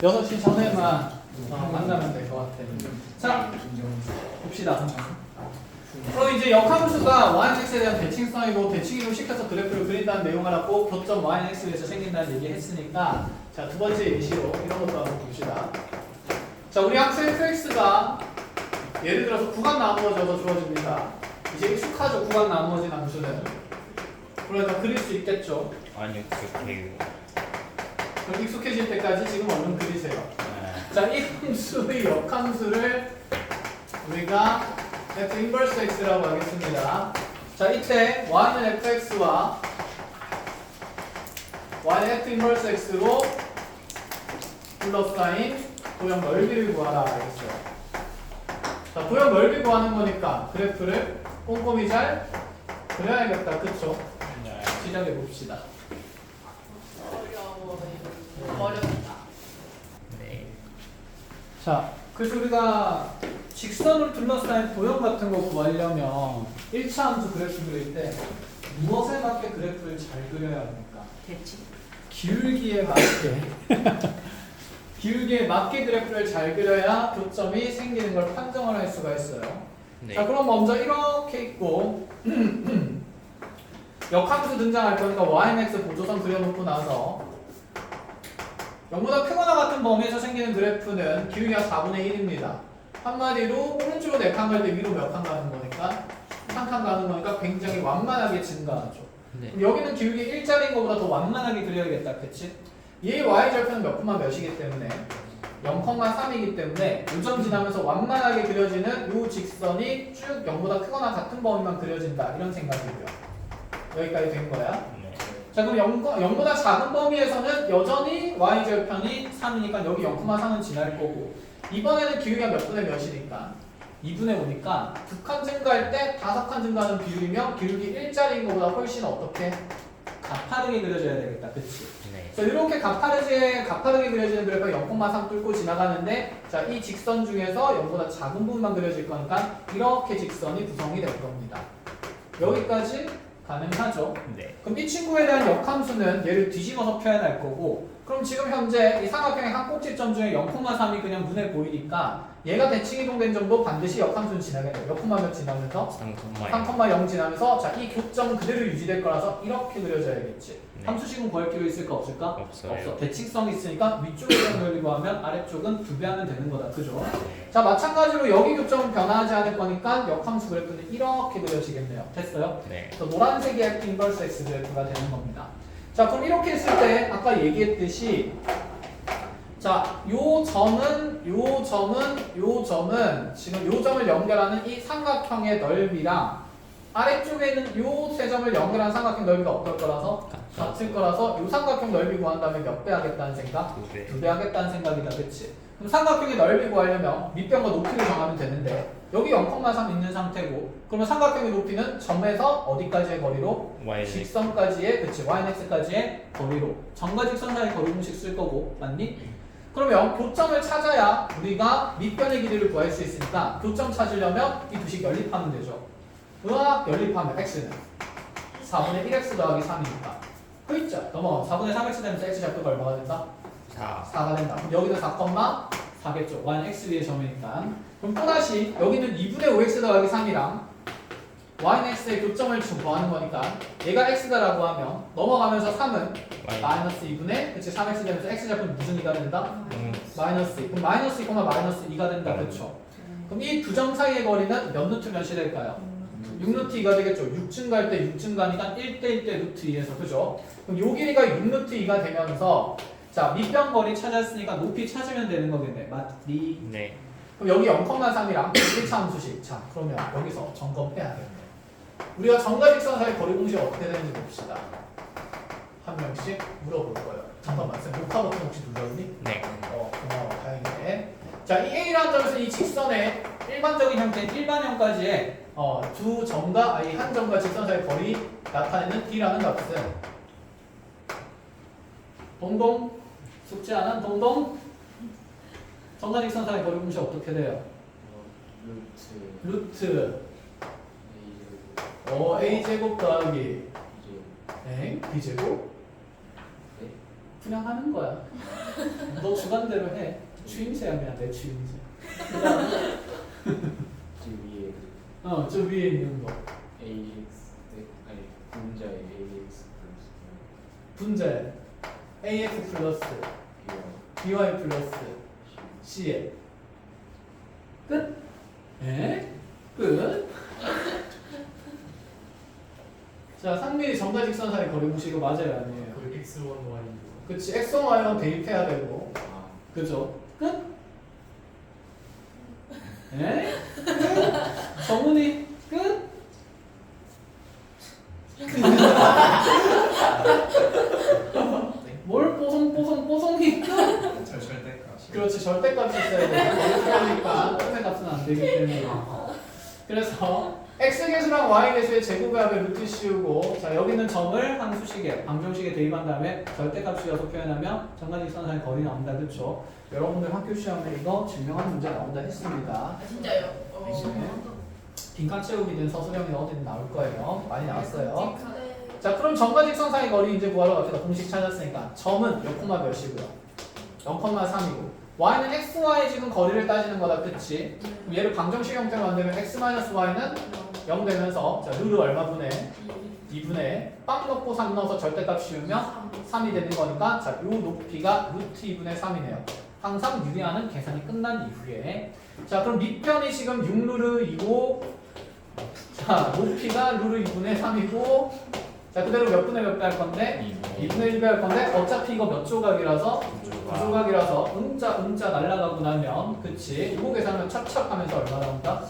6시 전에만 만나면 될 것 같아요. 자, 봅시다. 그럼 이제 역함수가 yx에 대한 대칭성이고 대칭이로 시켜서 그래프를 그린다는 내용을 하고 교점 yx에서 생긴다는 얘기 했으니까 자, 두 번째 예시로 이런 것도 한번 봅시다. 자, 우리 함수 fx가 예를 들어서 구간 나누어져서 주어집니다. 이제 익숙하죠? 구간 나누어진 함수는. 그러니까 그릴 수 있겠죠? 아니요, 그게요. 그럼 익숙해질 때까지 지금 얼른 그리세요. 자, 이 함수의 역함수를 우리가 f 인버스 x라고 하겠습니다. 자, 이때 y는 fx와 y는 f 인버스 x로 둘러싸인 도형 넓이를 구하라 하겠어요. 자, 도형 넓이 구하는 거니까 그래프를 꼼꼼히 잘 그려야겠다. 그쵸? 시작해 봅시다. 어렵다. 네. 자, 그래서 우리가 직선으로 둘러싸인 도형 같은 거 구하려면 1차 함수 그래프 그릴 때 무엇에 맞게 그래프를 잘 그려야 합니까? 대칭. 기울기에 맞게 기울기에 맞게 그래프를 잘 그려야 교점이 생기는 걸 판정을 할 수가 있어요. 네. 자, 그럼 먼저 이렇게 있고 역함수 등장할 거니까 ymax 보조선 그려놓고 나서 0보다 크거나 같은 범위에서 생기는 그래프는 기울기가 4분의 1입니다. 한마디로 오른쪽으로 4칸 갈 때 위로 몇 칸 가는 거니까 1칸 가는 거니까 굉장히 완만하게 증가하죠. 네. 그럼 여기는 기울기 1짜리인 것보다 더 완만하게 그려야겠다. 그치? 얘 y절편은 몇 콤마 몇이기 때문에 0,3이기 때문에 요점 지나면서 완만하게 그려지는 이 직선이 쭉 0보다 크거나 같은 범위만 그려진다. 이런 생각이고요. 여기까지 된 거야. 네. 자, 그럼 0보다 작은 범위에서는 여전히 y절편이 3이니까 여기 0,3은 지날 거고 이번에는 기울기가 몇 분의 몇이니까 2분의 5니까 2칸 증가할 때 5칸 증가하는 비율이면 기울기 1짜리인 것보다 훨씬 어떻게? 가파르게 그려져야 되겠다. 그치? 네. 자, 이렇게 가파르게 그려지는 그래프가 0,3 뚫고 지나가는데 자, 이 직선 중에서 0보다 작은 부분만 그려질 거니까 이렇게 직선이 구성이 될 겁니다. 여기까지 가능하죠? 네. 그럼 이 친구에 대한 역함수는 얘를 뒤집어서 표현할 거고 그럼 지금 현재 이 삼각형의 한 꼭지점 중에 0,3이 그냥 눈에 보이니까 얘가 대칭 이동된 정도 반드시 역함수는 지나게 돼요. 몇 콤마 몇 지나면서? 3,0 지나면서 자, 이 교점은 그대로 유지될 거라서 이렇게 그려져야겠지. 네. 함수식은 구할 필요 있을까 없을까? 없어요. 없어. 대칭성이 있으니까 위쪽에 대한 넓이고 하면 아래쪽은 2배 하면 되는 거다. 그죠? 네. 자, 마찬가지로 여기 교점은 변화하지 않을 거니까 역함수 그래프는 이렇게 그려지겠네요. 됐어요? 네. 그래서 노란색이 F 인버스 X 그래프가 되는 겁니다. 자, 그럼 이렇게 했을 때 아까 얘기했듯이 자, 요 점은 지금 요 점을 연결하는 이 삼각형의 넓이랑 아래쪽에 있는 요 세 점을 연결하는 삼각형 넓이가 어떨 거라서 같을 거라서 요 삼각형 넓이 구한 다음에 몇 배 하겠다는 생각? 2배. 2배 하겠다는 생각이다. 그치? 그럼 삼각형의 넓이 구하려면 밑변과 높이를 정하면 되는데 여기 0,3 있는 상태고 그러면 삼각형의 높이는 점에서 어디까지의 거리로? Y. 직선까지의 그치 yx까지의 거리로 점과 직선 사이 거리 공식 쓸 거고 맞니? 그러면 교점을 찾아야 우리가 밑변의 길이를 구할 수 있으니까 교점 찾으려면 이 두식 연립하면 되죠. 으악 연립하면 x는 4분의 1x 더하기 3이니까 그 있죠. 넘어가 4분의 3x 되면서 x 좌표가 얼마가 된다? 4. 4가 된다. 그럼 여기도 4,4겠죠. y는 x 위의 점이니까. 그럼 또다시 여기는 2분의 5x 더하기 3이랑 y는 x의 교점을 더하는 거니까 얘가 x다라고 하면 넘어가면서 3은 Y. 마이너스 2분의 그치 3x 되면서 x 좌표는 무슨 2가 된다? 마이너스 2. 그럼 마이너스 2, 마이너스 2가 된다. 그쵸? 그럼 이 두 점 사이의 거리는 몇 루트 몇이 될까요? 6루트 2가 되겠죠. 6 증가할 때 6 증가니까 1대 1대 루트 2에서 그죠? 그럼 요 길이가 6루트 2가 되면서 자 밑변 거리 찾았으니까 높이 찾으면 되는 거겠네. 맞리. 네. 그럼 여기 0,3이랑 1차 함수식. 자 그러면 여기서 점검해야겠네. 우리가 점과 직선 사이 거리 공식 어떻게 되는지 봅시다. 한 명씩 물어볼 거예요. 잠깐만, 쌤 녹화 버튼 혹시 눌렀니? 네. 고마워, 다행이네. 자, 이 A라는 점에서 이 직선의 일반적인 형태인 일반형까지의 두 점과 아니 한 점과 직선 사이 거리 나타내는 D라는 값은 동동 숙제 안 한 동동 점과 직선 사이 거리 공식 어떻게 돼요? 루트 A 제곱 더하기 B제곱 그냥 하는 거야. 너 주관대로 해. 추임새야 그냥 내 추임새. 그다음에 위에 저 위에 있는 거 AX 아니 분자의 AX 분자에 ax 플러스 B와 by 플러스 c에 끝? 에? 끝? 자, 상밀이 정과 직선 사이 거리 무시 이거 맞아요 아니에요? 그 X1, Y 그치, x, y랑 대입해야 되고 아 그죠? 끝? 에? 끝? 정훈이 끝? 뭘 뽀송뽀송뽀송이 끝? 절대값. 그렇지, 절대값이 있어야 돼. 그러니까 절대값은 안 되기 때문에. 그래서 x계수랑 y계수의 제곱의 합을 루트 씌우고, 자 여기는 점을 함수식에 방정식에 대입한 다음에 절대값이어서 표현하면 정관직선상의 거리 나온다, 그렇죠? 여러분들 학교 시험에 이거 증명하는 문제 나온다 했습니다. 아, 진짜요? 네. 빈칸 채우기든 서술형이든 어디든 나올 거예요. 많이 나왔어요. 네. 자, 그럼 정관직선상의 거리 이제 구하러 갑시다. 공식 찾았으니까 점은 몇 콤마 몇이고요? 0,3이고 y는 x, y 지금 거리를 따지는 거다, 그치? 그럼 얘를 방정식 형태로 만들면 x-y는 0 되면서 자 루트 얼마분의 2분의 빵 넣고 3 넣어서 절대값 씌우면 3이 되는 거니까 자, 요 높이가 루트 2분의 3이네요. 항상 유리하는 계산이 끝난 이후에 자, 그럼 밑변이 지금 6루트이고 자, 높이가 루트 2분의 3이고 자, 그대로 몇 분의 몇 배 할 건데 2분의 1배 할 건데 어차피 이거 몇 조각이라서 9조각이라서 음자 날라가고 나면 그치 이거 계산하면 찹찹하면서 얼마 나온다?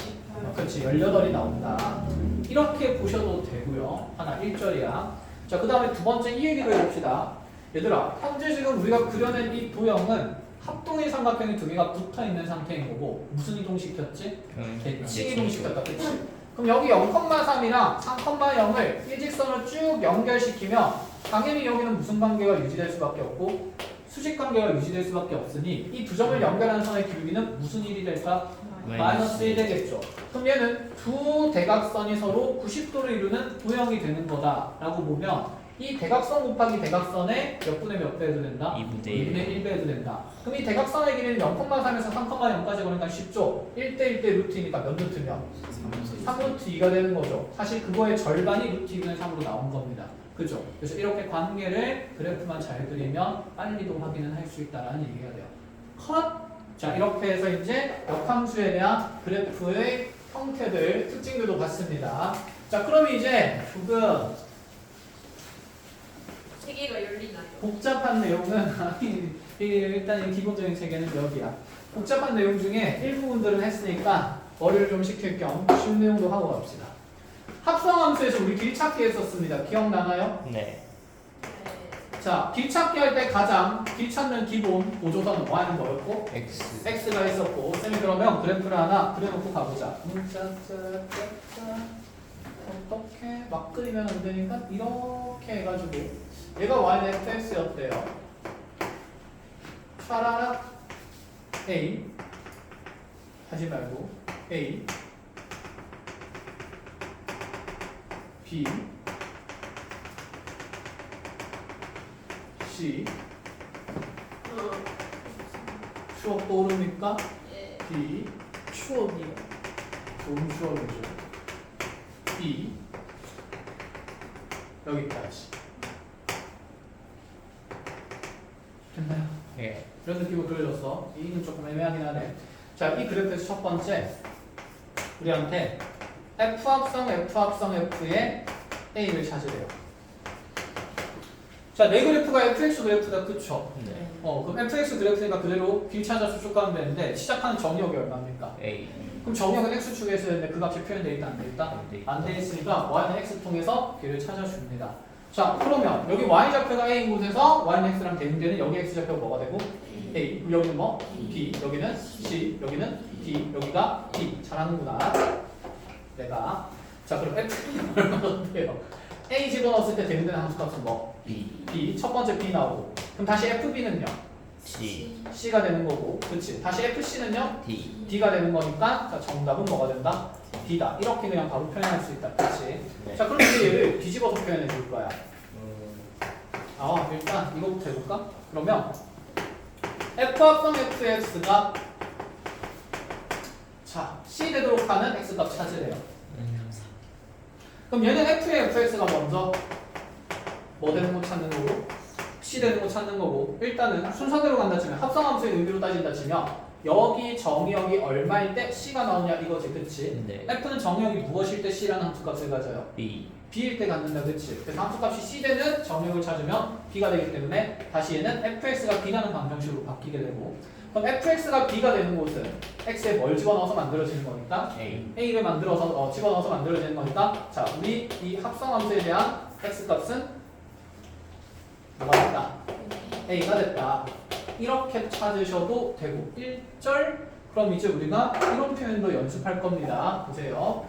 그치 18이 나온다. 이렇게 보셔도 되고요. 하나 1절이야. 자, 그 다음에 두 번째 이 얘기를 해봅시다. 얘들아, 현재 지금 우리가 그려낸 이 도형은 합동의 삼각형이 두 개가 붙어있는 상태인 거고 무슨 이동시켰지? 대칭 이동시켰다, 그치? 그럼 여기 0,3이랑 3,0을 일직선으로 쭉 연결시키면 당연히 여기는 무슨 관계가 유지될 수밖에 없고 수직 관계가 유지될 수밖에 없으니 이 두 점을 연결하는 선의 기울기는 무슨 일이 될까? 마이너스 1 되겠죠. 그럼 얘는 두 대각선이 서로 90도를 이루는 도형이 되는 거다라고 보면 이 대각선 곱하기 대각선의 몇 분의 몇 배 해도 된다? 2분의 2분의 1배 해도 된다. 그럼 이 대각선의 길이는 0,3에서 3,0까지 거니까 쉽죠? 1대 1대 루트이니까 몇 루트면? 3루트 2가 되는 거죠. 사실 그거의 절반이 루트 2분의 3으로 나온 겁니다. 그죠? 그래서 이렇게 관계를 그래프만 잘 그리면 빨리도 확인을 할 수 있다는 얘기가 돼요. 컷! 자, 이렇게 해서 이제 역함수에 대한 그래프의 형태들, 특징들도 봤습니다. 자, 그럼 이제 조금 세계가 열리나요? 복잡한 내용은 일단 이 기본적인 체계는 여기야. 복잡한 내용 중에 일부분들은 했으니까 머리를 좀 식힐 겸 쉬운 내용도 하고 갑시다. 합성함수에서 우리 길찾기 했었습니다. 기억나나요? 네. 자, 길찾기 할 때 가장 길찾는 기본 보조선은 y는 뭐였고? X. x가 있었고 쌤이 그러면 그래프를 하나 그려놓고 가보자. 어떻게 막 그리면 안 되니까 이렇게 해가지고 얘가 y는 fx였대요. 차라락 a 하지 말고 a b c 추억 떠오릅니까? 예. d 추억이요. 좋은 추억이죠. e 여기까지. 됐나요? 예. 이런 느낌으로 그려줬어. 이는 조금 애매하긴 하네. 자, 이 그래프에서 첫 번째 우리한테 f 합성 f의 a를 찾으래요. 자, 내 그래프가 fx 그래프다, 그쵸? 네. 그럼 fx 그래프니까 그대로 길 찾아서 쭉 가면 되는데 시작하는 정역이 얼마입니까? A. 그럼 정역은 x축에 있어야 되는데 그 값이 표현되어 있다, 안 돼 있다? 안 돼 있으니까 y는 x 통해서 길을 찾아줍니다. 자, 그러면 여기 y좌표가 a인 곳에서 y는 x랑 대응되는 여기 x좌표가 뭐가 되고? a. 그럼 여기는 뭐? b. 여기는 c. 여기는 d. 여기가 d. 잘하는구나. 내가. 자, 그럼 f는 얼마나 돼요? a 집어넣었을 때 대응되는 함수값은 뭐? B. b. 첫 번째 b 나오고. 그럼 다시 fb는요? C. c가 되는 거고. 그치? 다시 fc는요? D. d가 되는 거니까 자, 정답은 뭐가 된다? d다. 이렇게 그냥 바로 표현할 수 있다. 그치? 네. 자, 그럼 이제 얘를 뒤집어서 표현해 줄 거야. 일단 이거부터 해볼까? 그러면 f 합성 fx가 자 c 되도록 하는 x값 찾으래요. 그럼 얘는 f의 fx가 먼저 뭐 되는 거 찾는 거고 c 되는 거 찾는 거고 일단은 순서대로 간다 치면 합성함수의 의미로 따진다 치면 여기 정의역이 얼마일 때 c가 나오냐 이거지 그치? 네. f는 정의역이 무엇일 때 c라는 함수값을 가져요? B. b일 때 갖는다 그치? 그래서 함수값이 c 되는 정의역을 찾으면 b가 되기 때문에 다시 얘는 fx가 b라는 방정식으로 바뀌게 되고 그럼 fx가 b가 되는 곳은 x에 뭘 집어넣어서 만들어지는 거니까 A. a를 만들어서 집어넣어서 만들어지는 거니까 자 우리 이 합성함수에 대한 x값은 뭐가 됐다? a가 됐다. 이렇게 찾으셔도 되고 1절 그럼 이제 우리가 이런 표현도 연습할 겁니다. 보세요.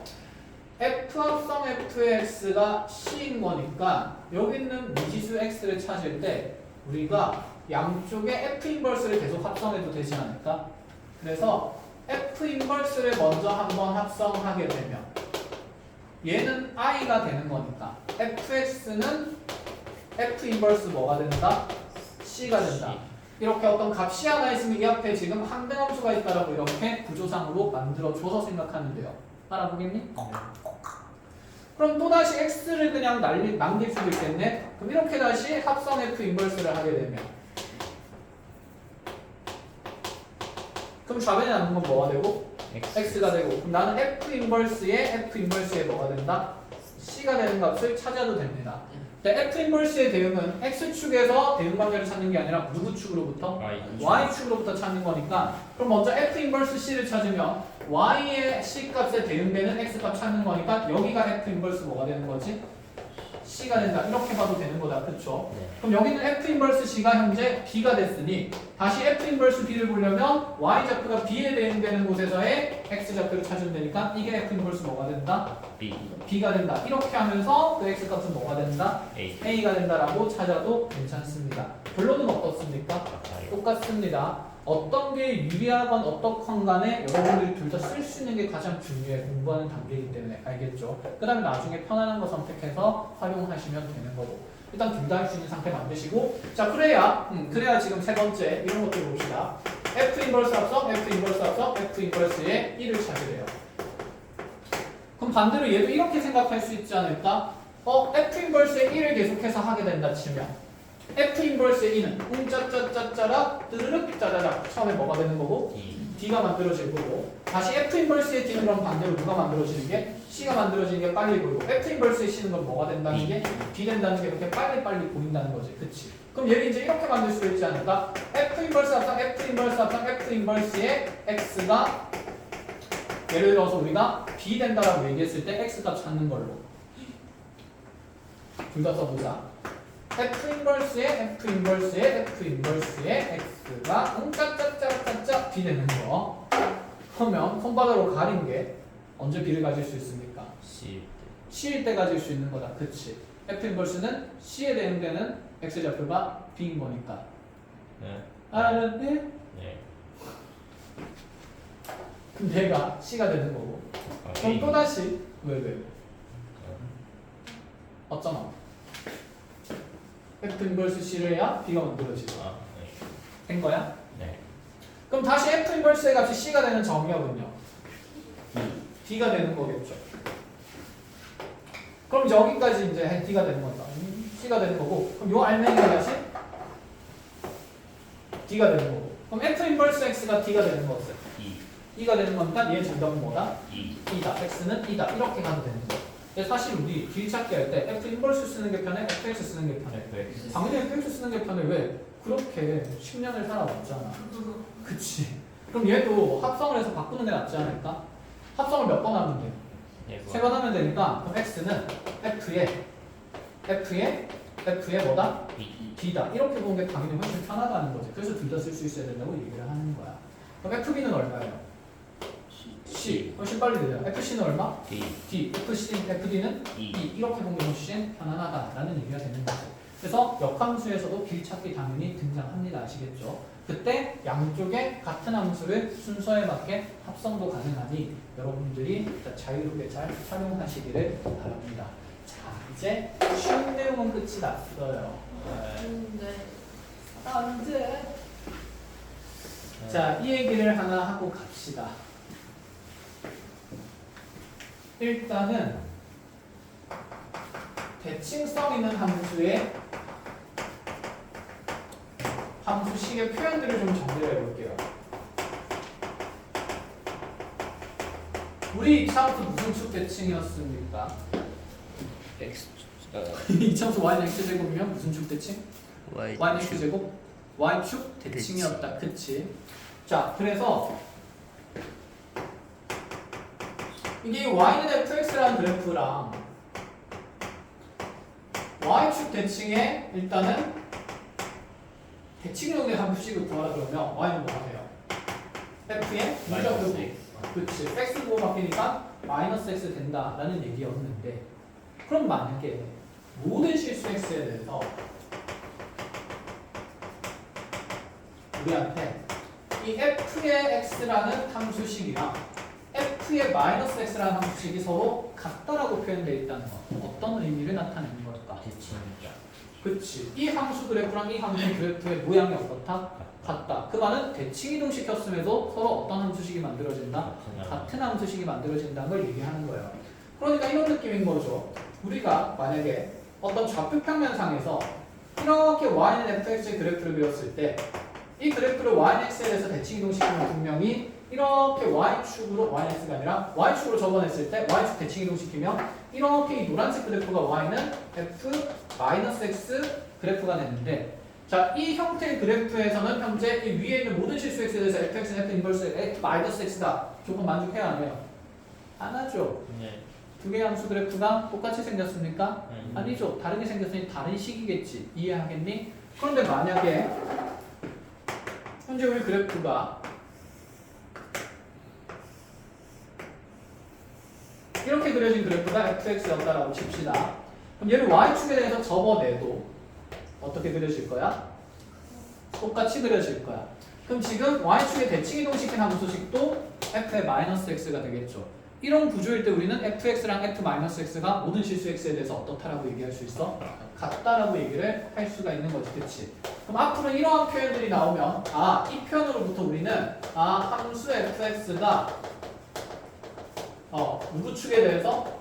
f 합성 fx가 c인 거니까 여기 있는 미지수 x를 찾을 때 우리가 양쪽에 f 인버스를 계속 합성해도 되지 않을까? 그래서 f 인버스를 먼저 한번 합성하게 되면 얘는 i가 되는 거니까 fx는 f 인버스 뭐가 된다? c가 된다. 이렇게 어떤 값이 하나 있으면 이 앞에 지금 항등함수가 있다라고 이렇게 구조상으로 만들어줘서 생각하면 돼요. 알아보겠니? 그럼 또다시 x를 그냥 남길 수도 있겠네. 그럼 이렇게 다시 합성 f 인버스를 하게 되면 그럼 좌변에 남는 건 뭐가 되고? x가 되고 그럼 나는 f 인버스에 뭐가 된다? c가 되는 값을 찾아도 됩니다. F 인버스의 대응은 x축에서 대응 관계를 찾는 게 아니라 누구 축으로부터? y축으로부터 찾는 거니까 그럼 먼저 F 인버스 c를 찾으면 y의 c 값에 대응되는 x 값 찾는 거니까 여기가 F 인버스 뭐가 되는 거지? c가 된다. 이렇게 봐도 되는 거다. 그쵸? 네. 그럼 여기는 F 인버스 c가 현재 b가 됐으니 다시 F 인버스 b를 보려면 y 좌표가 b에 대응되는 곳에서의 x 좌표를 찾으면 되니까 이게 F 인버스 뭐가 된다? B. b가 된다. 이렇게 하면서 그 x 값은 뭐가 된다? A. a가 된다라고 찾아도 괜찮습니다. 결론은 어떻습니까? 맞아요. 똑같습니다. 어떤 게 유리하건 어떻건 간에 여러분들이 둘 다 쓸 수 있는 게 가장 중요해. 공부하는 단계이기 때문에. 알겠죠? 그 다음에 나중에 편안한 거 선택해서 활용하시면 되는 거고. 일단 둘 다 할 수 있는 상태 만드시고 자 그래야 지금 세 번째 이런 것들 봅시다. F 인버스 합성, F 인버스 합성, F 인버스의 1을 찾으래요. 그럼 반대로 얘도 이렇게 생각할 수 있지 않을까? F 인버스의 1을 계속해서 하게 된다 치면 F 인버스의 2는 짜짜짜짜라 뜨르륵 짜자작 처음에 뭐가 되는 거고 D. D가 만들어질 거고 다시 F 인버스의 D는 그럼 반대로 누가 만들어지는 게? C가 만들어지는 게 빨리 보이고 F 인버스의 C는 그럼 뭐가 된다는 게? D 된다는 게 이렇게 빨리빨리 보인다는 거지. 그치? 그럼 얘를 이제 이렇게 만들 수 있지 않을까? F 인버스 합성, F 인버스 합성, F 인버스의 X가 예를 들어서 우리가 B 된다라고 얘기했을 때 X값 찾는 걸로 둘 다 써보자. F 인버스의 X가 짜짜짜짜짜 B 되는 거. 그러면 손바닥으로 가린 게 언제 B를 가질 수 있습니까? C. C일 때 가질 수 있는 거다. 그치? F 인버스는 C에 대응되는 X 좌표가 B인 거니까. 네. 알았네? 네. 그럼 얘가 C가 되는 거고. 그럼 A. 또다시 왜? 어쩌나? F 인버스 C를 해야 B가 만들어지고 아, 네. 된 거야? 네. 그럼 다시 F 인버스의 값이 C가 되는 정의역은요? D가 되는 거겠죠. 그럼 이제 여기까지 이제 D가 되는 거다. C가 되는 거고 그럼 요 알맹이가 다시 D가 되는 거고 그럼 F 인버스 X가 D가 되는 거였어요. E. E가 되는 거니까 얘 정답은 뭐다? E. E다. X는 E다. 이렇게 가도 되는 거예요. 근데 사실 우리 길찾기 할 때 F 인버스 쓰는 게 편해? FX 쓰는 게 편해? 네. 당연히 FX 쓰는 게 편해. 왜? 그렇게 10년을 살아왔잖아. 그치? 그럼 얘도 합성을 해서 바꾸는 게 낫지 않을까? 합성을 몇 번 하면 돼? 네. 3번 하면 되니까 그럼 X는 F의 뭐다? B. B다. 이렇게 보는 게 당연히 훨씬 편하다는 거지. 그래서 둘 다 쓸 수 있어야 된다고 얘기를 하는 거야. 그럼 FB는 얼마예요? C. 훨씬 빨리 되잖아. FC는 얼마? D. D. FD는 E. 이렇게 보면 훨씬 편안하다라는 얘기가 되는 거죠. 그래서 역함수에서도 길찾기 당연히 등장합니다. 아시겠죠? 그때 양쪽에 같은 함수를 순서에 맞게 합성도 가능하니 여러분들이 자유롭게 잘 활용하시기를 바랍니다. 자, 이제 쉬운 내용은 끝이 났어요. 네. 근데 안 돼. 자, 이 얘기를 하나 하고 갑시다. 일단은 대칭성 있는 함수식의 표현들을 좀 정리를 해볼게요. 우리 이차함수 무슨 축 대칭이었습니까? X 이차함수 y는 x제곱이면 무슨 축 대칭? Y y는 x제곱? y축 대칭이었다. 그치? 자, 그래서 이게 y는 fx라는 그래프랑 y축 대칭에 일단은 대칭형의 함수식을 구하라 그러면 y는 뭐가 돼요? f의 무조건 그치, x 보고 바뀌니까 마이너스 x 된다라는 얘기였는데, 그럼 만약에 모든 실수 x에 대해서 우리한테 이 f의 x라는 함수식이랑 f의 마이너스 x라는 함수식이 서로 같다라고 표현되어 있다는 거, 어떤 의미를 나타내는 걸까? 대칭이죠. 그치, 이 함수 그래프랑 이 함수 그래프의 모양이 어떻다? 같다. 그 말은 대칭 이동시켰음에도 서로 어떤 함수식이 만들어진다? 같은 함수식이 만들어진다는 걸 얘기하는 거예요. 그러니까 이런 느낌인 거죠. 우리가 만약에 어떤 좌표 평면상에서 이렇게 y는 fx의 그래프를 그렸을 때 이 그래프를 yx에 대해서 대칭 이동시키면 분명히 이렇게 y축으로, yx가 아니라 y축으로 접어냈을 때 y축 대칭 이동시키면 이렇게 이 노란색 그래프가 y는 f-x 그래프가 됐는데, 자, 이 형태의 그래프에서는 현재 이 위에 있는 모든 실수 x에 대해서 fx는 f 인버스 f-x다. 조금 만족해야 안 해요? 안 하죠. 네. 두 개의 함수 그래프가 똑같이 생겼습니까? 네. 아니죠. 다르게 생겼으니 다른 식이겠지. 이해하겠니? 그런데 만약에 현재 우리 그래프가 이렇게 그려진 그래프가 fx였다라고 칩시다. 그럼 얘를 y축에 대해서 접어내도 어떻게 그려질 거야? 똑같이 그려질 거야. 그럼 지금 y축에 대칭 이동시킨 함수식도 f의 마이너스 x가 되겠죠. 이런 구조일 때 우리는 fx랑 f-x가 모든 실수 x에 대해서 어떻다라고 얘기할 수 있어? 같다라고 얘기를 할 수가 있는 거지. 그치? 그럼 앞으로 이러한 표현들이 나오면 이 표현으로부터 우리는 함수 fx가 누구축에 대해서?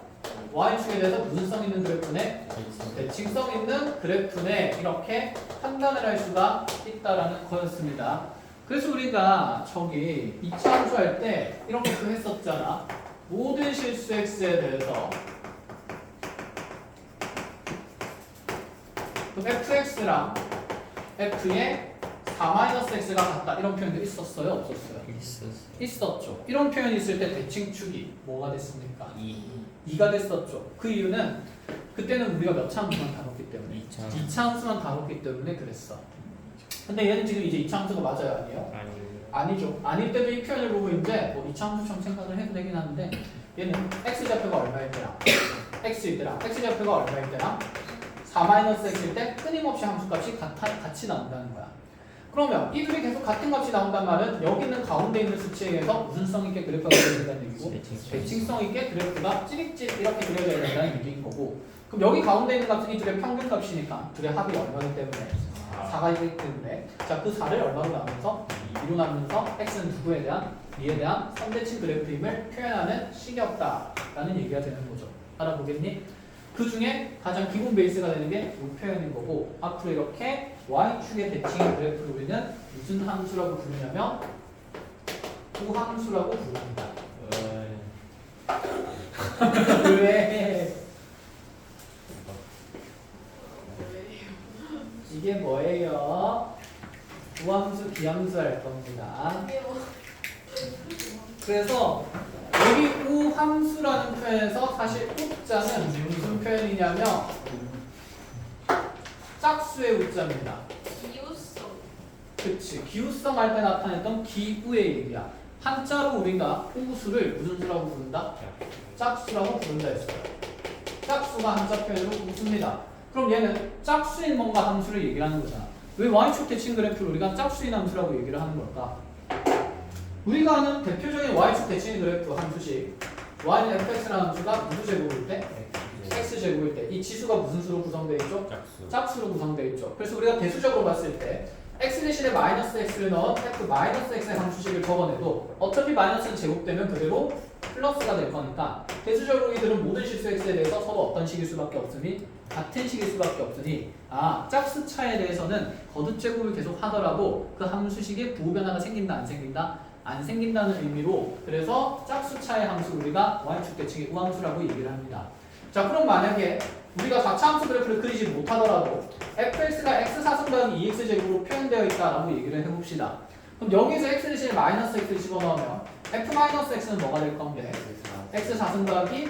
y축에 대해서 무슨 성 있는 그래프네? 대칭성 있는 그래프네. 이렇게 판단을 할 수가 있다라는 거였습니다. 그래서 우리가 저기 2차 함수 할 때 이런 것도 했었잖아. 모든 실수 x에 대해서 그럼 fx랑 f의 4-x가 같다. 이런 표현도 있었어요? 없었어요? 있었죠. 이런 표현이 있을 때 대칭축이 뭐가 됐습니까? 2가 됐었죠. 그 이유는 그때는 우리가 몇 차 함수만 다뤘기 때문에 2차 함수만 다뤘기 때문에 그랬어. 근데 얘는 지금 이제 2차 함수가 맞아요? 아니에요? 아니죠. 아닐 때도 이 표현을 보고 이제 뭐 2차 함수처럼 생각을 해도 되긴 하는데, 얘는 x좌표가 얼마일 때랑 x일 때랑 x좌표가 얼마일 때랑 4-x일 때 끊임없이 함수값이 같이 나온다는 거야. 그러면 이 둘이 계속 같은 값이 나온단 말은 여기 있는 가운데 있는 수치에 의해서 무슨 성 있게 그래프가 그려진다는 얘기고, 대칭성 있게 그래프가 찌릿찌릿 이렇게 그려져야 된다는 얘기인 거고, 그럼 여기 가운데 있는 값은 이 둘의 평균값이니까 둘의 합이 얼마이기 때문에 4가 있기 때문에, 자, 그 4를 얼마로 나누면서 2로 나누면서 x는 누구에 대한? 이에 대한 선대칭 그래프임을 표현하는 식이었다라는 얘기가 되는 거죠. 알아보겠니? 그 중에 가장 기본 베이스가 되는 게 이 표현인 거고, 앞으로 이렇게 y축의 대칭 그래프를 우리는 무슨 함수라고 부르냐면 우함수라고 부릅니다. 왜? 이게 뭐예요? 우함수, 비함수 할 겁니다. 그래서 여기 우함수라는 표현에서 사실 우자는 무슨 표현이냐면 짝수의 우자입니다. 기우성. 그치, 기우성 할 때 나타냈던 기우의 얘기야. 한자로 우리가 우수를 무슨 수라고 부른다? 짝수라고 부른다 했어요. 짝수가 한자 표현으로 우수입니다. 그럼 얘는 짝수인 뭔가 함수를 얘기하는 거잖아. 왜 y축 대칭 그래프를 우리가 짝수인 함수라고 얘기를 하는 걸까? 우리가 아는 대표적인 y축 대칭 그래프 함수식, y는 fx라는 함수가 누구 제곱일 때? x 제곱일 때 이 지수가 무슨 수로 구성되어 있죠? 짝수로 구성되어 있죠. 그래서 우리가 대수적으로 봤을 때 x 대신에 마이너스 x를 넣은 f 마이너스 x의 함수식을 적어내도 어차피 마이너스는 제곱되면 그대로 플러스가 될 거니까 대수적으로 이들은 모든 실수 x에 대해서 서로 어떤 식일 수밖에 없으니 같은 식일 수밖에 없으니 짝수 차에 대해서는 거듭 제곱을 계속 하더라도 그 함수식에 부호 변화가 생긴다 안 생긴다? 안 생긴다는 의미로 그래서 짝수 차의 함수 우리가 y축 대칭의 우함수라고 얘기를 합니다. 자 그럼 만약에 우리가 자차함수 그래프를 그리지 못하더라도 fx가 x4승 더하기 2x제곱으로 표현되어 있다라고 얘기를 해봅시다. 그럼 여기서 x 대신에 마이너스 x를 집어넣으면 f-x는 뭐가 될 건데? x4승 더하기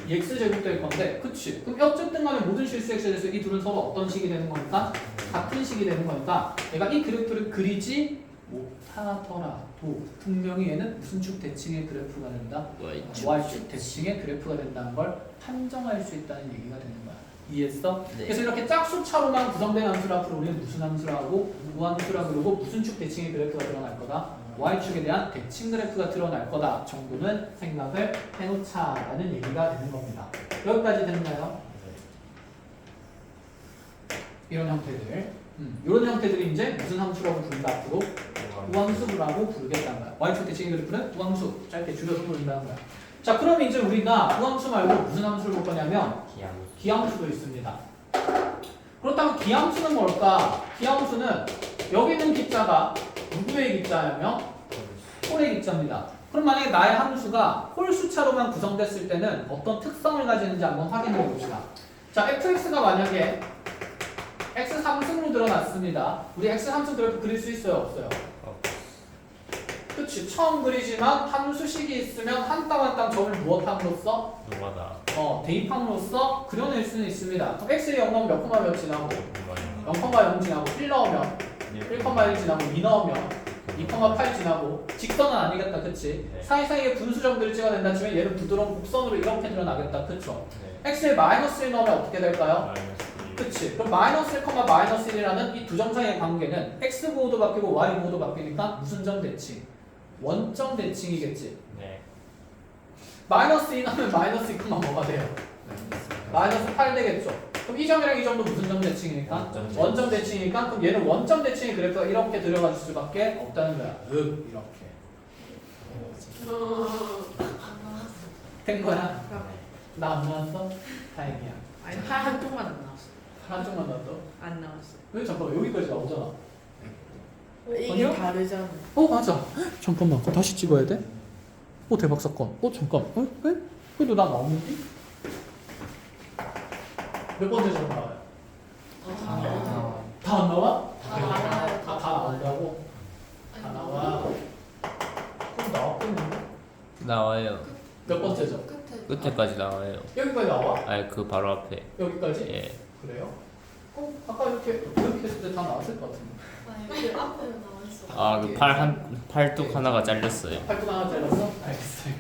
2x제곱 될 건데 그치? 그럼 어쨌든 간에 모든 실수 x에 대해서 이 둘은 서로 어떤 식이 되는 거니까? 같은 식이 되는 거니까 얘가 이 그래프를 그리지 못하더라도 분명히 얘는 무슨 축 대칭의 그래프가 된다? y축 대칭의 그래프가 된다는 걸 판정할 수 있다는 얘기가 되는 거야. 이해했어? 네. 그래서 이렇게 짝수차로만 구성된 함수를 앞으로 우리는 무슨 함수라고 무함수라 그러고 무슨 축 대칭의 그래프가 드러날 거다? y축에 대한 대칭 그래프가 드러날 거다 정도는 생각을 해놓자라는 얘기가 되는 겁니다. 여기까지 됐나요? 이런 형태들 이런 형태들이 이제 무슨 함수라고 부른다 앞으로? 우함수라고 부르겠다는 거야. y축 대칭의 그래프는 우함수 짧게 줄여서 부른다는 거야. 자 그럼 이제 우리가 우함수 말고 무슨 함수를 볼 거냐면 기함수도 있습니다. 그렇다면 기함수는 뭘까? 기함수는 여기 있는 기자가 누구의 기자냐면 홀의 기자입니다. 그럼 만약에 나의 함수가 홀 숫자로만 구성됐을 때는 어떤 특성을 가지는지 한번 확인해 봅시다. 자 fx가 만약에 x 3승으로 드러났습니다. 우리 x 3승 그래프 그릴 수 있어요? 없어요? 그치 처음 그리지만 함수식이 있으면 한 땅 한 땅 점을 무엇함으로써? 대입함으로써 그려낼 수는 있습니다. 그럼 x에 0 넣으면 몇 콤마 몇 지나고 0,0 지나고 1 넣으면 1,1 지나고 2 넣으면 2,8 지나고 직선은 아니겠다 그치? 사이사이에 분수점들을 찍어낸다 치면 얘는 부드러운 곡선으로 이렇게 드러나겠다 그쵸? x에 마이너스 1 넣으면 어떻게 될까요? 그치? 그럼 마이너스 1, 마이너스 1이라는 이 두 점 사이의 관계는 x 부호도 바뀌고 y 부호도 바뀌니까 무슨 점 대칭? 원점 대칭이겠지? 마이너스 2 넣으면 마이너스 2, 뭐가 돼요? 마이너스 8 되겠죠? 그럼 이 점이랑 이 점도 무슨 점 대칭이니까? 원점 대칭이니까 그럼 얘는 원점 대칭이 그래프가 이렇게 들어갈 수밖에 없다는 거야. 이렇게 된 거야? 나 안 나왔어? 다행이야. 아니 팔 한쪽만 안 나왔어. 한쪽만 나왔어? 안 나왔어. 왜 잠깐만 여기까지 나오잖아. 이게 아니요? 다르잖아. 맞아. 잠깐만 그거 다시 찍어야 돼? 대박 사건. 잠깐. 왜? 그래도 나 나오는데? 몇 번째 점 나와요? 다 안 나와? 다 나와요. 다 나온다고? 다 나와. 그럼 나왔겠는데? 나와요. 몇 번째 점? 끝에까지 나와요. 여기까지 나와? 아니 그 바로 앞에. 여기까지? 예. 그래요? 아까 이렇게 했을 때 다 나왔을 것 같은데. 그 팔뚝 하나가 잘렸어요. 팔뚝 하나 잘랐어? 알겠어.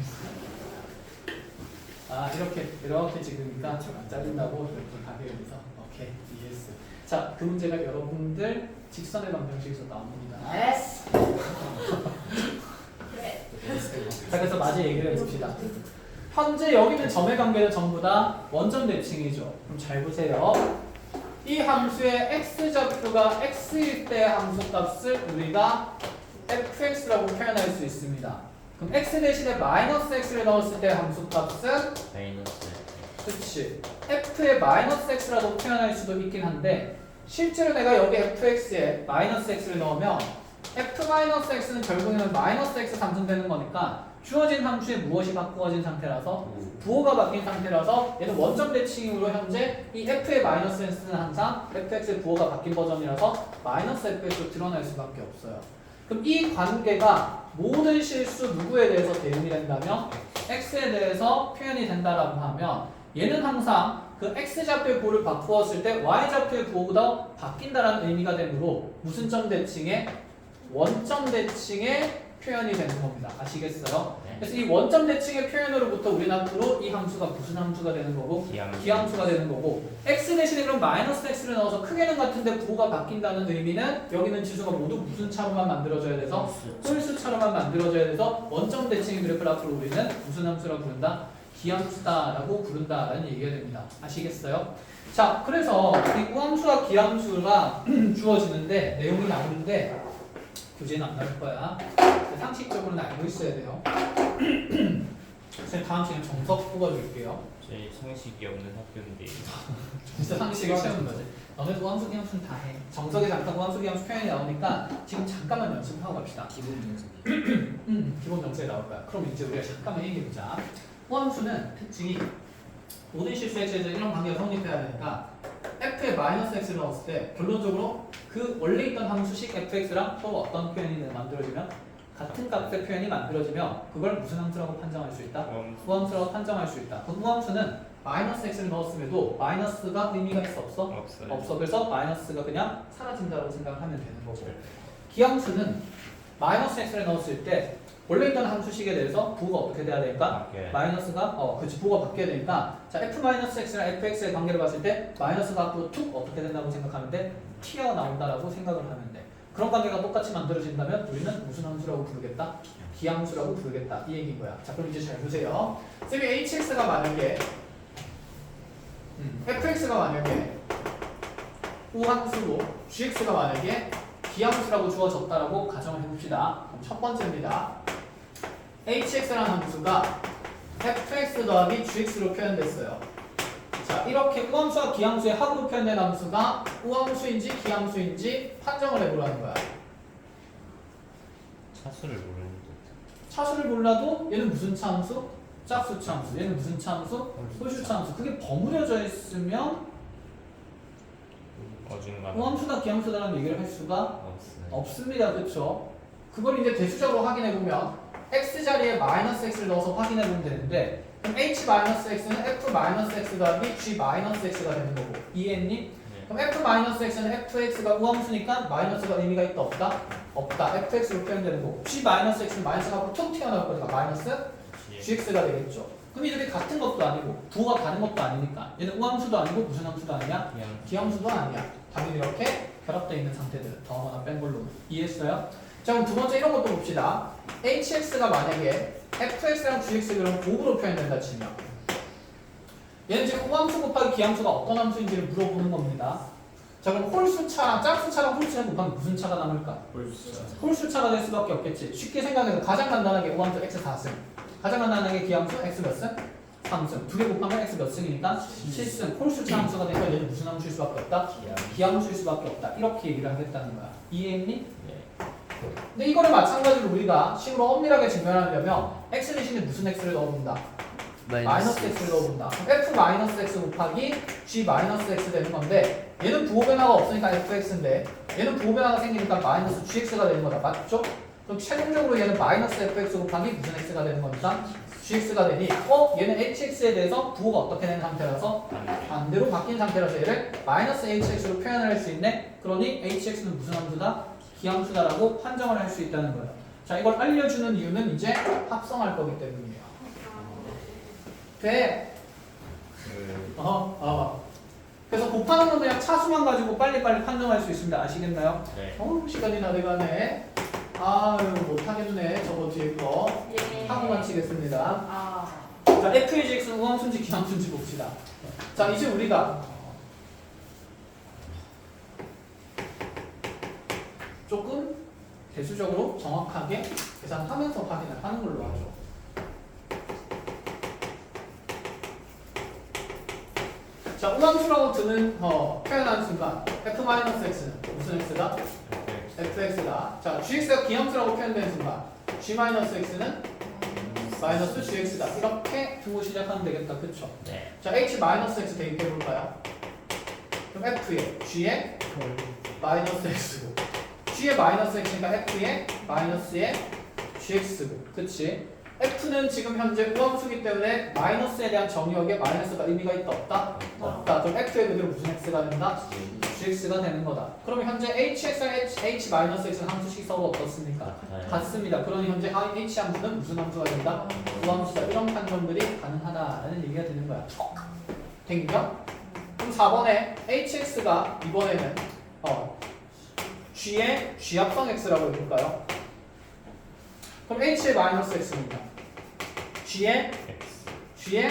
이렇게 찍으니까 좀 안 잘린다고 이렇게 가게에서 오케이 이해했어. 자, 그 문제가 여러분들 직선의 방정식에서 나옵니다. 자, 그래서 마저 얘기를 해봅시다. 현재 여기 있는 점의 관계는 전부 다 원점 대칭이죠. 그럼 잘 보세요. 이 함수의 x좌표가 x일 때 함수값을 우리가 fx라고 표현할 수 있습니다. 그럼 x 대신에 마이너스 x를 넣었을 때 함수값은 그치 f의 마이너스 x라고 표현할 수도 있긴 한데 실제로 내가 여기 fx에 마이너스 x를 넣으면 f 마이너스 x는 결국에는 마이너스 x 상승되는 거니까 주어진 함수에 무엇이 바꾸어진 상태라서 부호가 바뀐 상태라서 얘는 원점 대칭으로 현재 이 f의 마이너스 x는 항상 fx의 부호가 바뀐 버전이라서 마이너스 fx로 드러날 수밖에 없어요. 그럼 이 관계가 모든 실수 누구에 대해서 대응이 된다면 x에 대해서 표현이 된다라고 하면 얘는 항상 그 x좌표의 부호를 바꾸었을 때 y좌표의 부호가 바뀐다라는 의미가 되므로 무슨 점 대칭에 원점 대칭의 표현이 되는 겁니다. 아시겠어요? 그래서 이 원점 대칭의 표현으로부터 우리는 앞으로 이 함수가 무슨 함수가 되는 거고 기함수가 되는 거고 x 대신에 그럼 마이너스 x를 넣어서 크게는 같은데 부호가 바뀐다는 의미는 여기 있는 지수가 모두 무슨 차로만 만들어져야 돼서 홀수 차로만 만들어져야 돼서 원점 대칭의 그래프를 앞으로 우리는 무슨 함수라고 부른다? 기함수다라고 부른다라는 얘기가 됩니다. 아시겠어요? 자, 그래서 이 우함수와 기함수가 주어지는데 내용이 나오는데 교재는 안 나올 거야. 상식적으로는 알고 있어야 돼요. 선생님 다음 시간에 정석 뽑아줄게요. 저희 상식이 없는 학교인데. 진짜 상식을 채우는 거지. 너네도 우함수 기함수는 다 해. 정석에 잠깐 우함수 기함수 표현이 나오니까 지금 잠깐만 연습하고 갑시다. 기본 연습. 기본 정책에 나올 거야. 그럼 이제 우리가 잠깐만 얘기해보자. 호함수는 특징이 모든 실수 x에 대해서 이런 관계가 성립해야 되니까 f에 마이너스 x를 넣었을 때 결론적으로 그 원래 있던 함수식 fx랑 또 어떤 표현이 만들어지면 같은 값의 표현이 만들어지면 그걸 무슨 함수라고 판정할 수 있다? 우함수라고 판정할 수 있다. 그 우함수는 마이너스 x를 넣었음에도 마이너스가 의미가 있어 없어? 없어요. 없어. 그래서 마이너스가 그냥 사라진다고 생각하면 되는 거고 기함수는 마이너스 x를 넣었을 때 원래 있던 함수식에 대해서 부호가 어떻게 돼야 될까? 바뀌어요. 마이너스가 그렇지 부호가 바뀌어야 되니까 자 f-x랑 fx의 관계를 봤을 때 마이너스가 앞으로 툭 어떻게 된다고 생각하면 돼? 튀어나온다라고 생각을 하면 돼. 그런 관계가 똑같이 만들어진다면 우리는 무슨 함수라고 부르겠다? 기함수라고 부르겠다 이 얘기인 거야. 자 그럼 이제 잘 보세요. 쌤이 hx가 만약에 fx가 만약에 우함수고 gx가 만약에 기함수라고 주어졌다라고 가정을 해봅시다. 그럼 첫 번째입니다. hx라는 함수가 fx 더하기 gx로 표현됐어요. 자 이렇게 우함수와 기함수의 합으로 표현된 함수가 우함수인지 기함수인지 판정을 해보라는 거야. 차수를 모르는데. 차수를 몰라도 얘는 무슨 차함수? 짝수 차함수. 얘는 무슨 차함수? 홀수 차함수. 그게 버무려져 있으면 어중간한. 우함수다 기함수다라는 얘기를 할 수가 없어요. 없습니다. 그렇죠? 그걸 이제 대수적으로 확인해 보면 x 자리에 마이너스 x를 넣어서 확인해 보면 되는데 그럼 h-x는 f-x 더하기 g-x가 되는 거고 이해했니? 네. 그럼 f-x는 fx가 우함수니까 마이너스가 의미가 있다 없다? 없다. fx로 표현되는 거고 g-x는 마이너스가 앞으로 툭 튀어나올 거니까 마이너스 gx가 되겠죠. 그럼 이들이 같은 것도 아니고 부호가 다른 것도 아니니까 얘는 우함수도 아니고 무슨 함수도 아니야? 그냥 기함수도 아니야. 당연히 이렇게 결합되어 있는 상태들 더하거나 뺀 걸로 이해했어요? 자 그럼 두 번째 이런 것도 봅시다. hx가 만약에 fx랑 gx를 곱으로 표현된다 치면 얘는 지금 우함수 곱하기 기함수가 어떤 함수인지를 물어보는 겁니다. 자 그럼 홀수차랑 짝수차랑 홀수차 곱하면 무슨 차가 남을까? 홀수차가 될 수밖에 없겠지. 쉽게 생각해서 가장 간단하게 우함수 x 4승 가장 간단하게 기함수 x 몇 승? 3승 두 개 곱하면 x 몇 승이니까 7승 홀수차 함수가 되니까 얘는 무슨 함수일 수밖에 없다? 기함수일 수밖에 없다. 이렇게 얘기를 하겠다는 거야. 이해했니? 근데 이거를 마찬가지로 우리가 식으로 엄밀하게 증명하려면 x 대신에 무슨 x를 넣어본다? 마이너스 x를 넣어본다. 그럼 f-x 곱하기 g-x 되는 건데 얘는 부호 변화가 없으니까 fx인데 얘는 부호 변화가 생기니까 마이너스 gx가 되는 거다. 맞죠? 그럼 최종적으로 얘는 마이너스 fx 곱하기 무슨 x가 되는 겁니다? gx가 되니 얘는 hx에 대해서 부호가 어떻게 되는 상태라서 반대로 바뀐 상태라서 얘를 마이너스 hx로 표현을 할 수 있네. 그러니 hx는 무슨 함수다? 기함수다라고 판정을 할 수 있다는 거예요. 자 이걸 알려주는 이유는 이제 합성할 거기 때문이에요. 돼. 그래서 곱하는 건 그냥 차수만 가지고 빨리빨리 판정할 수 있습니다. 아시겠나요? 네. 시간이 다 돼가네. 아유 못하겠네. 저거 뒤에 거 예. 하고 마치겠습니다. 아. 자 fx는 우함수인지 기함수인지 봅시다. 자 이제 우리가 조금 대수적으로 정확하게 계산하면서 확인을 하는 걸로 하죠. 자, 우함수라고 드는 표현하는 순간 f-x는 무슨 x다? fx다. 자, gx가 기함수라고 표현되는 순간 g-x는 마이너스 gx다. 이렇게 두고 시작하면 되겠다. 그쵸? 네. 자, h-x 대입해 볼까요? 그럼 f에 g에 마이너스 x고 g의 마이너스 x니까 f의 마이너스의 gx고 그치? f는 지금 현재 우함수기 때문에 마이너스에 대한 정의역에 마이너스가 의미가 있다 없다? 없다. 그럼 f의 그대로 무슨 x가 된다? gx가 되는 거다. 그럼 현재 hx랑 h-x는 함수식 서로 어떻습니까? 같습니다. 그러니 현재 h 함수는 무슨 함수가 된다? 우함수다. 이런 판정들이 가능하다라는 얘기가 되는 거야. 됐죠? 그럼 4번에 hx가 이번에는 g의 g합성 x라고 해볼까요? 그럼 h의 마이너스 x입니다. g의 g에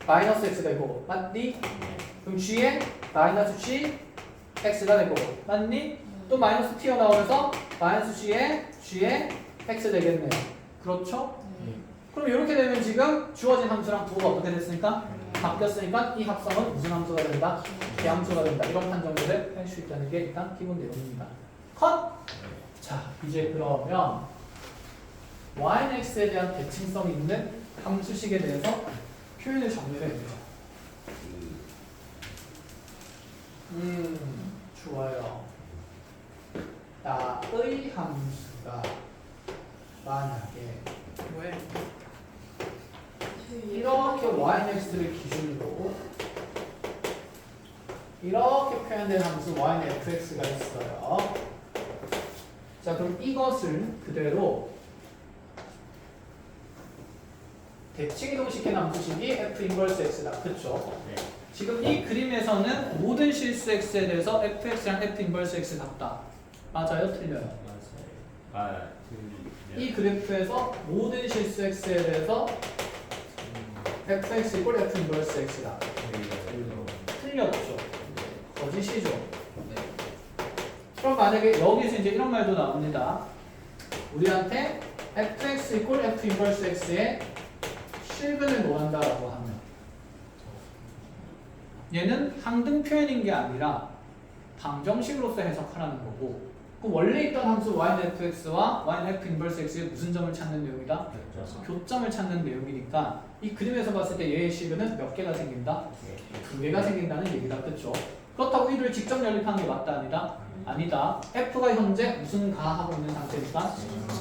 마이너스 x 되고 맞니? 그럼 g에 마이너스 g x가 되고 맞니? 또 마이너스 튀어나오면서 마이너스 g에 x 되겠네요. 그렇죠? 그럼 이렇게 되면 지금 주어진 함수랑 부호가 어떻게 됐으니까? 바뀌었으니까 이 합성은 무슨 함수가 된다? 개함수가 된다. 이런 판정들을 할 수 있다는 게 일단 기본 내용입니다. 컷! 자, 이제 그러면 yx에 대한 대칭성이 있는 함수식에 대해서 표현을 정리를 해보죠. 좋아요. 나의 함수가 만약에 왜? 이렇게 yx를 기준으로 이렇게 표현된 함수 y는 fx가 있어요. 자, 그럼 이것을 그대로 대칭 이동시킨 함수식이 f 인버스 x다. 그쵸? 네. 지금 이 그림에서는 모든 실수 x에 대해서 fx랑 f 인버스 x 같다. 맞아요? 틀려요? 맞아요. 아, 이 그래프에서 모든 실수 x에 대해서 fx 이꼴 f 인버스 x다. 틀렸죠? 거짓이죠? 그럼 만약에 여기서 이제 이런 말도 나옵니다. 우리한테 fx 이꼴 f 인버스 x의 실근을 논한다라고 하면 얘는 항등 표현인 게 아니라 방정식으로서 해석하라는 거고, 그럼 원래 있던 함수 y는 fx와 y는 f 인버스 x의 무슨 점을 찾는 내용이다? 교점을 찾는 내용이니까 이 그림에서 봤을 때 얘의 실근은 몇 개가 생긴다? 두 개가 생긴다는 얘기다. 그렇죠? 그렇다고 이를 직접 연립하는 게 맞다 아니다? 아니다. f가 현재 무슨 가하고 있는 상태니까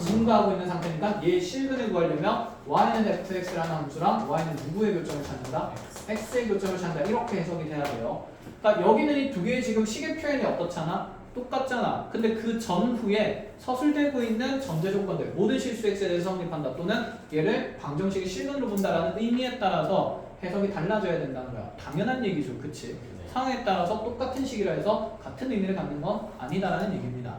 분가하고 있는 상태니까 얘의 실근을 구하려면 y는 fx라는 함수랑 y는 누구의 교점을 찾는다? x의 교점을 찾는다. 이렇게 해석이 돼야 돼요. 그러니까 여기는 이 두 개의 지금 식의 표현이 어떻잖아? 똑같잖아. 근데 그 전후에 서술되고 있는 전제 조건들, 모든 실수 x에 대해서 성립한다 또는 얘를 방정식의 실근으로 본다라는 의미에 따라서 해석이 달라져야 된다는 거야. 당연한 얘기죠. 그치? 상황에 따라서 똑같은 식이라 해서 같은 의미를 갖는 건 아니다라는 얘기입니다.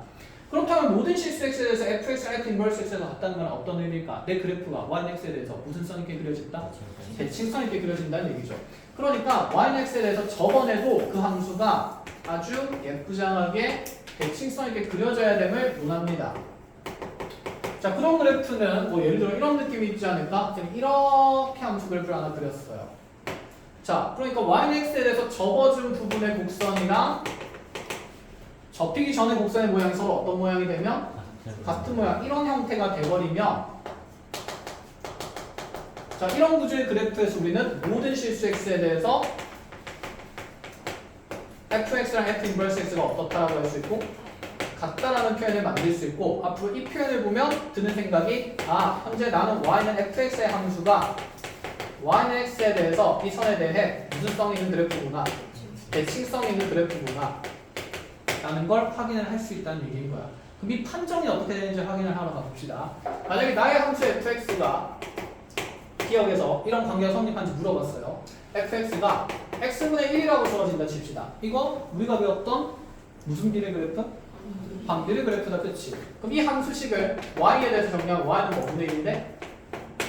그렇다면 모든 실수 x에 대해서 fx랑 f 인버스 x에서 같다는 건 어떤 의미일까? 내 그래프가 y는 x에 대해서 무슨 성 있게 그려진다? 대칭성 있게 그려진다는 얘기죠. 그러니까 y는 x에 대해서 저번에도 그 함수가 아주 예쁘장하게 대칭성 있게 그려져야 됨을 논합니다. 자, 그런 그래프는 뭐 예를 들어 이런 느낌이 있지 않을까? 그냥 이렇게 함수 그래프를 하나 그렸어요. 자, 그러니까 y는 x에 대해서 접어준 부분의 곡선이랑 접히기 전의 곡선의 모양이 서로 어떤 모양이 되면 같은 모양, 이런 형태가 돼버리면, 자, 이런 구조의 그래프에서 우리는 모든 실수 x에 대해서 fx랑 f 인버스 x가 어떻다라고 할 수 있고 같다라는 표현을 만들 수 있고, 앞으로 이 표현을 보면 드는 생각이, 아, 현재 나는 y는 fx의 함수가 y는 x에 대해서 이 선에 대해 무슨 성이 있는 그래프구나, 대칭성이 있는 그래프구나 라는 걸 확인을 할 수 있다는 얘기인 거야. 그럼 이 판정이 어떻게 되는지 확인을 하러 가봅시다. 만약에 나의 함수 fx가 기억에서 이런 관계가 성립한지 물어봤어요. fx가 x분의 1이라고 주어진다 칩시다. 이거 우리가 배웠던 무슨 비례 그래프? 반비례 그래프다. 그치? 그럼 이 함수식을 y에 대해서 정리하면 y는 뭐분의 1인데?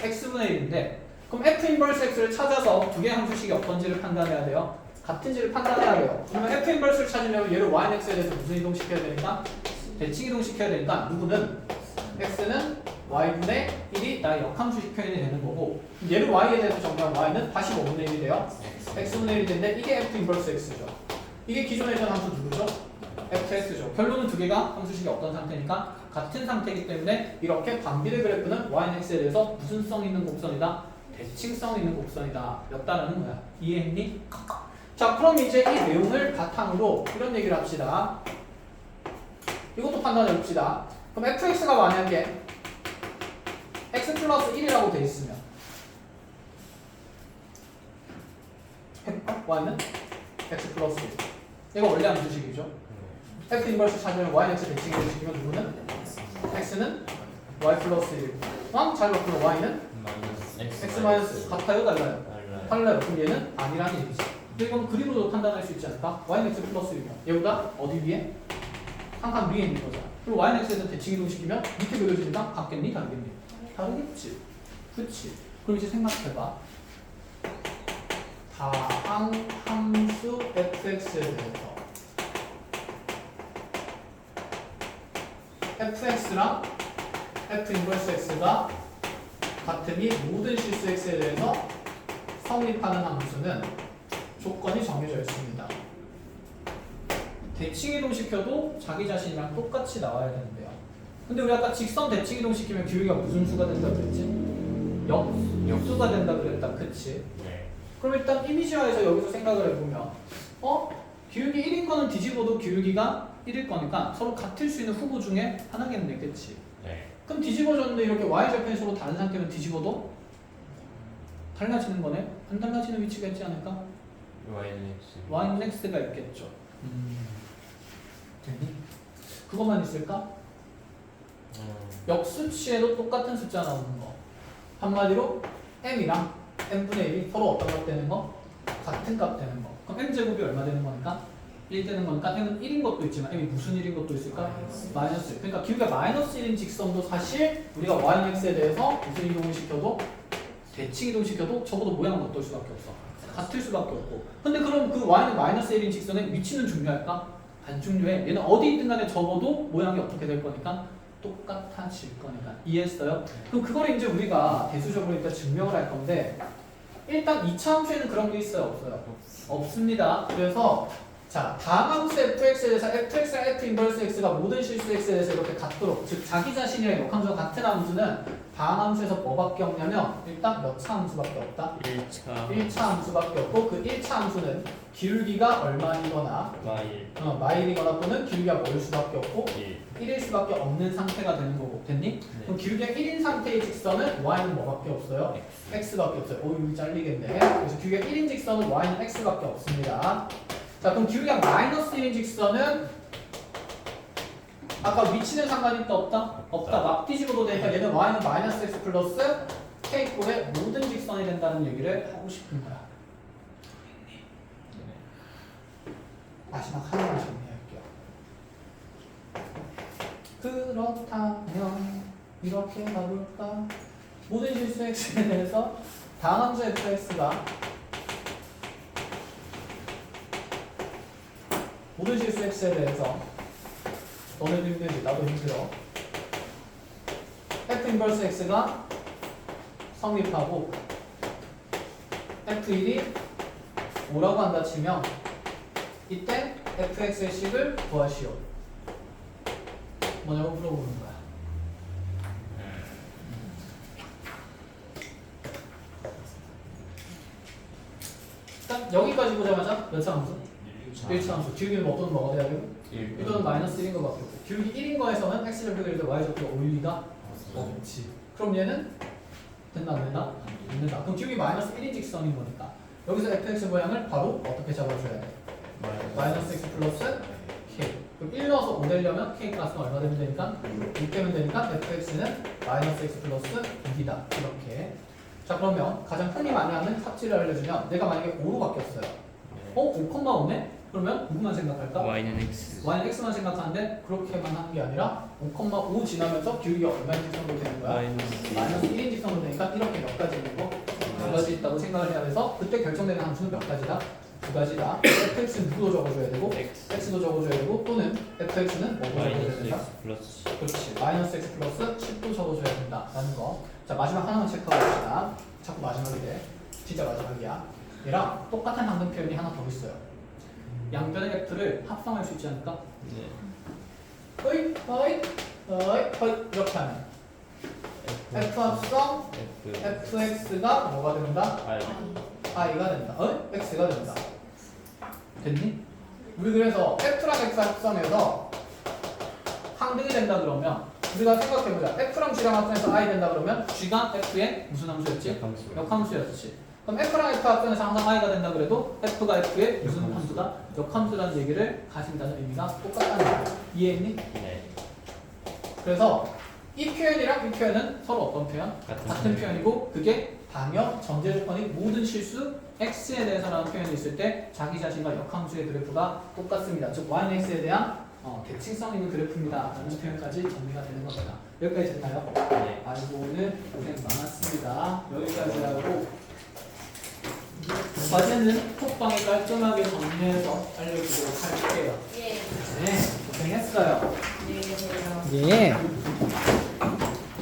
x분의 1인데, 그럼 f 인버스 x를 찾아서 두 개의 함수식이 어떤지를 판단해야 돼요. 같은지를 판단해야 돼요. 그러면 f 인버스를 찾으려면 얘를 y는 x에 대해서 무슨 이동시켜야 되니까? 대칭 이동시켜야 되니까 누구는? x는 y분의 1이 나의 역함수식 표현이 되는 거고, 얘를 y에 대해서 정리하면 y는 다시 뭐분의 1이 돼요? x분의 1이 되는데 이게 f 인버스 x죠. 이게 기존에 있던 함수 누구죠? fx죠. 결론은 두 개가 함수식이 어떤 상태니까 같은 상태이기 때문에 이렇게 반비례 그래프는 y는 x에 대해서 무슨 성 있는 곡선이다? 대칭성 있는 곡선이다 였다라는 거야. 이해했니? 자, 그럼 이제 이 내용을 바탕으로 이런 얘기를 합시다. 이것도 판단해 봅시다. 그럼 fx가 만약에 x 플러스 1이라고 돼 있으면 y는 x 플러스 1. 이거 원래 함수식이죠. f 인버스 찾으면 y는 x 대칭을 시키면 누구는? x는 y 플러스 1. 잘 바꾸면 y는 x 마이너스 같아요? 달라요? 달라요. 그럼 얘는 아니라는 얘기지. 근데 이건 그림으로도 판단할 수 있지 않을까? y는 x 플러스 1이면 얘보다 어디 위에? 한 칸 위에 있는 거잖아. 그리고 y는 x에서 대칭 이동시키면 밑에 그려지니까 같겠니? 다르겠니? 다르겠지. 그치? 그럼 이제 생각해봐. 다항함수 fx에 대해서 fx랑 f 인버스 x가 같으니 모든 실수 x에 대해서 성립하는 함수는 조건이 정해져 있습니다. 대칭 이동시켜도 자기 자신이랑 똑같이 나와야 되는데요. 근데 우리 아까 직선 대칭 이동시키면 기울기가 무슨 수가 된다 그랬지? 역수가 된다 그랬다. 그치? 네. 그럼 일단 이미지화해서 여기서 생각을 해보면 기울기 1인 거는 뒤집어도 기울기가 1일 거니까 서로 같을 수 있는 후보 중에 하나겠네. 그치? 네. 그럼 뒤집어졌는데 이렇게 y절편이 서로 다른 상태면 뒤집어도 달라지는 거네? 안 달라지는 위치가 있지 않을까? Y는 X. y는 x가 있겠죠. 됐니? 그것만 있을까? 역수치에도 똑같은 숫자 나오는 거. 한마디로 m이랑 n분의 1이 서로 어떤 값 되는 거? 같은 값 되는 거. 그럼 m제곱이 얼마 되는 거니까? 1 되는 거니까 m은 1인 것도 있지만 m이 무슨 1인 것도 있을까? 마이너스 1. 그러니까 기울기가 마이너스 1인 직선도 사실 우리가 y는 x에 대해서 무슨 이동을 시켜도 대칭 이동 시켜도 적어도 모양은 어떨 수밖에 없어. 같을 수밖에 없고. 근데 그럼 그 y는 마이너스 1인 직선의 위치는 중요할까? 안 중요해. 얘는 어디 있든 간에 적어도 모양이 어떻게 될 거니까 똑같아질 거니까. 이해했어요? 그럼 그걸 이제 우리가 대수적으로 일단 증명을 할 건데 일단 2차 함수에는 그런 게 있어요? 없어요? 없습니다. 그래서 자, 다함수 fx에 대해서 fx랑 f 인버스 x가 모든 실수 x에 대해서 이렇게 같도록 즉 자기 자신이랑 역함수가 같은 함수는 다함수에서 뭐밖에 없냐면 일단 몇 차 함수밖에 없다? 1차 1차 함수밖에 없고 그 1차 함수는 기울기가 얼마이거나 마일 마일이거나 또는 기울기가 뭐일 수밖에 없고 1. 1일 수밖에 없는 상태가 되는 거고. 됐니? 그럼 기울기가 1인 상태의 직선은 y는 뭐밖에 없어요? x밖에 없어요. 오 여기 잘리겠네. 그래서 기울기가 1인 직선은 y는 x밖에 없습니다. 자 그럼 기울기가 마이너스 1인 직선은 아까 위치는 상관이 있다 없다? 없다. 막 뒤집어도 되니까 얘는 y는 마이너스 x 플러스 k꼴의 모든 직선이 된다는 얘기를 하고 싶은 거야. 마지막 하나만 정리할게요. 그렇다면 이렇게 가볼까? 모든 실수 x에 대해서 다함수 fx가 모든 실수 x에 대해서 너네도 힘들지 나도 힘들어. f 인버스 x가 성립하고 f1이 5라고 한다 치면 이때 fx의 식을 구하시오. 뭐냐고 물어보는 거야. 일단 여기까지 보자마자 몇 차 함수? 1차 함수. 기울기는 어떤 뭐가 돼야 되고? 1또는 마이너스 1인 거밖에 없고. 기울기 1인 거에서는 x절표가 1대 y절표가 5일리가 없지. 그럼 얘는 된다 안 된다? 안 된다. 그럼 기울기 마이너스 1인 직선인 거니까 여기서 fx 모양을 바로 어떻게 잡아줘야 돼? 마이너스 x 플러스 k. 그럼 1 넣어서 5 되려면 k 값은 얼마 되면 되니까? 6 되면 되니까 fx는 마이너스 x 플러스 6이다. 이렇게. 자 그러면 가장 흔히 많이 하는 삽질을 알려주면 내가 만약에 5로 바뀌었어요. 5,5네? 그러면 누구만 생각할까? Y는 X. y는 x만 생각하는데 그렇게만 하는 게 아니라 5,5 지나면서 기울기가 얼마인 직선으로 되는 거야? 마이너스 1인 직선으로 되니까 이렇게 몇 가지 있는 거? 두 가지 있다고 생각을 해야 돼서 그때 결정되는 함수는 몇 가지다? 두 가지다. fx는 누구도 적어줘야 되고 x도 적어줘야 되고 또는 fx는 뭐도 적어줘야 마이너스 된다? X 플러스 10. 그렇지. 마이너스 x 플러스 10도 적어줘야 된다라는 거. 자 마지막 하나만 체크해 봅시다. 자꾸 마지막이 돼. 진짜 마지막이야. 얘랑 똑같은 방금 표현이 하나 더 있어요. 양변의 f를 합성할 수 있지 않을까? 네. 허이 이렇게 하면 f 합성 F fx가 뭐가 된다? R i가 된다. x가 된다. 됐니? 우리 그래서 f랑 x 합성해서 항등이 된다 그러면 우리가 생각해보자. f랑 g랑 합성해서 i 된다 그러면 g가 f의 무슨 함수였지? 역함수였지. 그럼 f랑 f 합성해서 항상 i가 된다 그래도 f가 f의 무슨 함수다? 역함수라는 얘기를 가진다는 의미가 똑같다는 거야. 이해했니? 네. 그래서 이 표현이랑 이 표현은 서로 어떤 표현? 같은 표현이고 그게 방역 전제 조건이 모든 실수 x에 대해서라는 표현이 있을 때 자기 자신과 역함수의 그래프가 똑같습니다. 즉 y는 x에 대한 대칭성 있는 그래프입니다. 라는 표현까지 정리가 되는 겁니다. 여기까지 됐나요? 네. 아이고 오늘 고생 많았습니다. 여기까지 하고 과제는 톡방에 깔끔하게 정리해서 알려주도록 할게요. 예. 네, 고생했어요. 안녕히 계세요. 예.